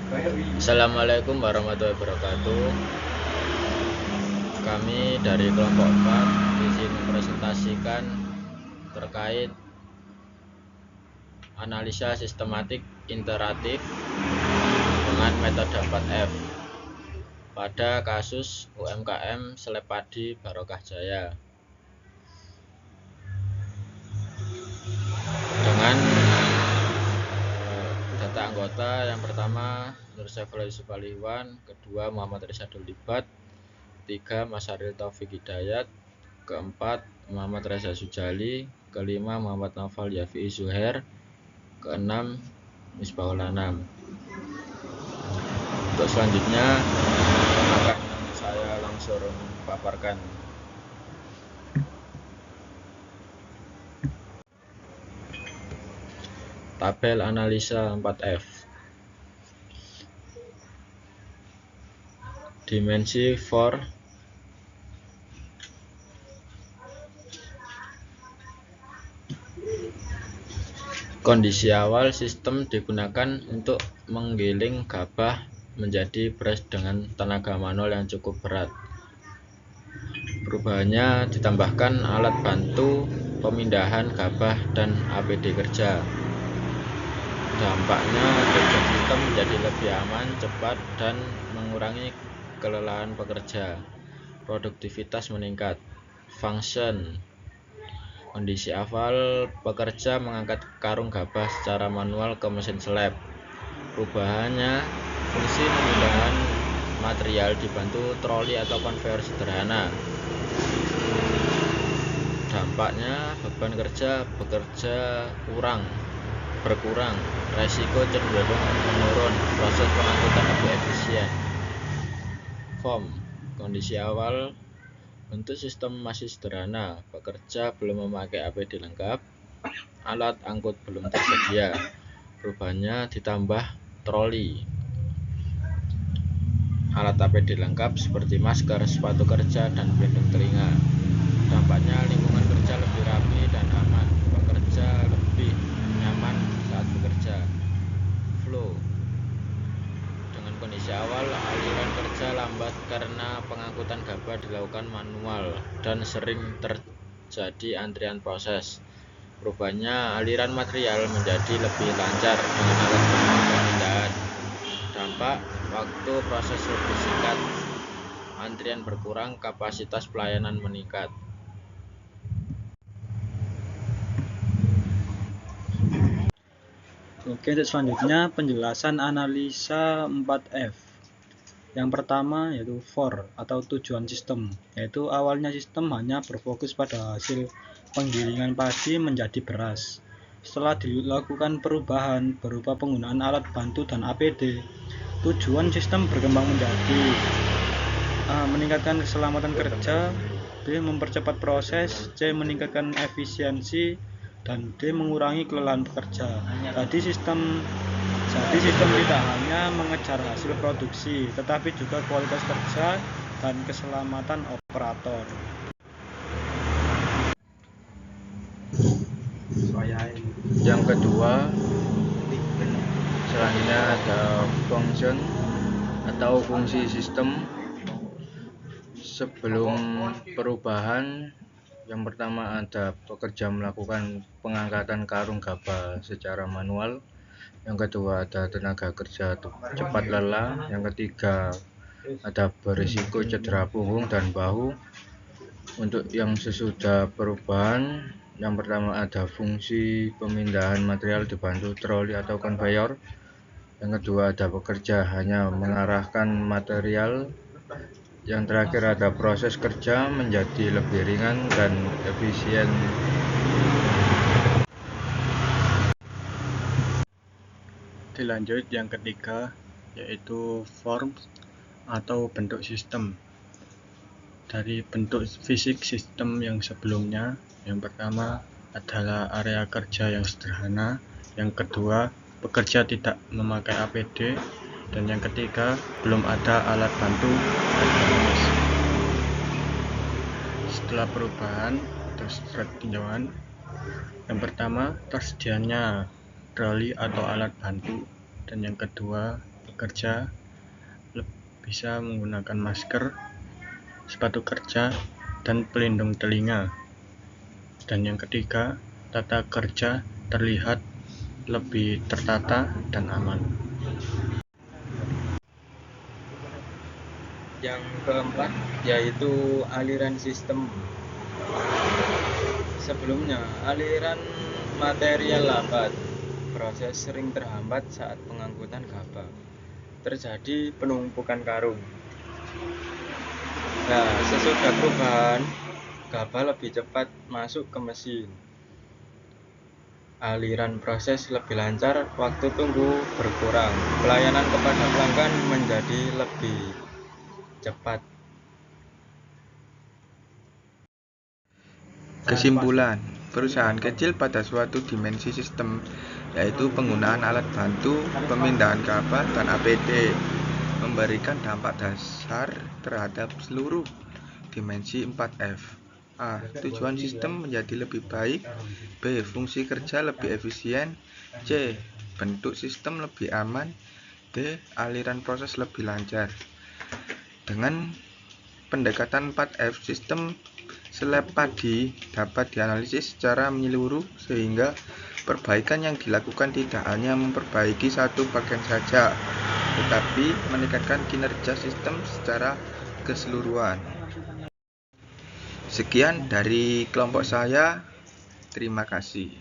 Assalamualaikum warahmatullahi wabarakatuh. Kami dari kelompok 4 di sini mempresentasikan terkait analisa sistematik iteratif dengan metode 4F pada kasus UMKM Seleb Padi Barokah Jaya. Dengan data anggota yang pertama Nur Saifullah Yusuf Aliwan, kedua Muhammad Risadul Libat, ketiga Mas Aril Taufik Hidayat, keempat Muhammad Reza Sujali, kelima Muhammad Naufal Yafi'i Zuhair, keenam Misbahul Anam. Untuk selanjutnya akan saya langsung paparkan. Tabel analisa 4F. Dimensi for kondisi awal sistem digunakan untuk menggiling gabah menjadi beras dengan tenaga manual yang cukup berat. Perubahannya ditambahkan alat bantu pemindahan gabah dan APD kerja. Dampaknya kerja sistem menjadi lebih aman, cepat, dan mengurangi kelelahan pekerja. Produktivitas meningkat. Function. Kondisi awal, pekerja mengangkat karung gabah secara manual ke mesin seleb. Perubahannya, fungsi pemindahan material dibantu troli atau konveyor sederhana. Dampaknya, beban kerja berkurang, resiko cenderung menurun, proses pengangkutan lebih efisien. Form, kondisi awal, bentuk sistem masih sederhana, pekerja belum memakai APD lengkap, alat angkut belum tersedia. Perubahannya ditambah troli, alat APD lengkap seperti masker, sepatu kerja, dan pelindung telinga. Dampaknya lingkungan kerja lebih rapi dan aman, pekerja lebih nyaman saat bekerja. Flow, dengan kondisi awal, aliran kerja lambat karena pengangkutan gabah dilakukan manual dan sering terjadi antrian proses. Perubahannya, aliran material menjadi lebih lancar dengan alat bantu pemindahan. Dampak, waktu proses lebih singkat, antrian berkurang, kapasitas pelayanan meningkat. Oke, selanjutnya penjelasan analisa 4F. Yang pertama yaitu for atau tujuan sistem, yaitu awalnya sistem hanya berfokus pada hasil penggilingan padi menjadi beras. Setelah dilakukan perubahan berupa penggunaan alat bantu dan APD, tujuan sistem berkembang menjadi meningkatkan keselamatan kerja, B. mempercepat proses, C. meningkatkan efisiensi, dan D. mengurangi kelelahan pekerja. Jadi sistem tidak hanya mengejar hasil produksi, tetapi juga kualitas kerja dan keselamatan operator. Yang kedua, selanjutnya ada function atau fungsi sistem. Sebelum perubahan, yang pertama ada pekerja melakukan pengangkatan karung gabah secara manual. Yang kedua ada tenaga kerja cepat lelah. Yang ketiga ada berisiko cedera punggung dan bahu. Untuk yang sesudah perubahan, yang pertama ada fungsi pemindahan material dibantu troli atau konveyor. Yang kedua ada pekerja hanya mengarahkan material. Yang terakhir ada proses kerja menjadi lebih ringan dan efisien. Dilanjut yang ketiga yaitu form atau bentuk sistem. Dari bentuk fisik sistem yang sebelumnya, yang pertama adalah area kerja yang sederhana, yang kedua pekerja tidak memakai APD, dan yang ketiga belum ada alat bantu elektronis. Setelah perubahan atau setelah tinjauan, yang pertama tersedianya troli atau alat bantu, dan yang kedua kerja bisa menggunakan masker, sepatu kerja, dan pelindung telinga. Dan yang ketiga, tata kerja terlihat lebih tertata dan aman. Yang keempat yaitu aliran sistem. Sebelumnya, aliran material lambat. Proses sering terhambat saat pengangkutan gabah. Terjadi penumpukan karung. Nah, sesudah perubahan, gabah lebih cepat masuk ke mesin. Aliran proses lebih lancar, waktu tunggu berkurang. Pelayanan kepada pelanggan menjadi lebih cepat. Kesimpulan, perusahaan kecil pada suatu dimensi sistem, yaitu penggunaan alat bantu, pemindahan gabah, dan APD, memberikan dampak dasar terhadap seluruh dimensi 4F. A. Tujuan sistem menjadi lebih baik. B. Fungsi kerja lebih efisien. C. Bentuk sistem lebih aman. D. Aliran proses lebih lancar. Dengan pendekatan 4F, sistem seleb padi dapat dianalisis secara menyeluruh sehingga perbaikan yang dilakukan tidak hanya memperbaiki satu bagian saja, tetapi meningkatkan kinerja sistem secara keseluruhan. Sekian dari kelompok saya. Terima kasih.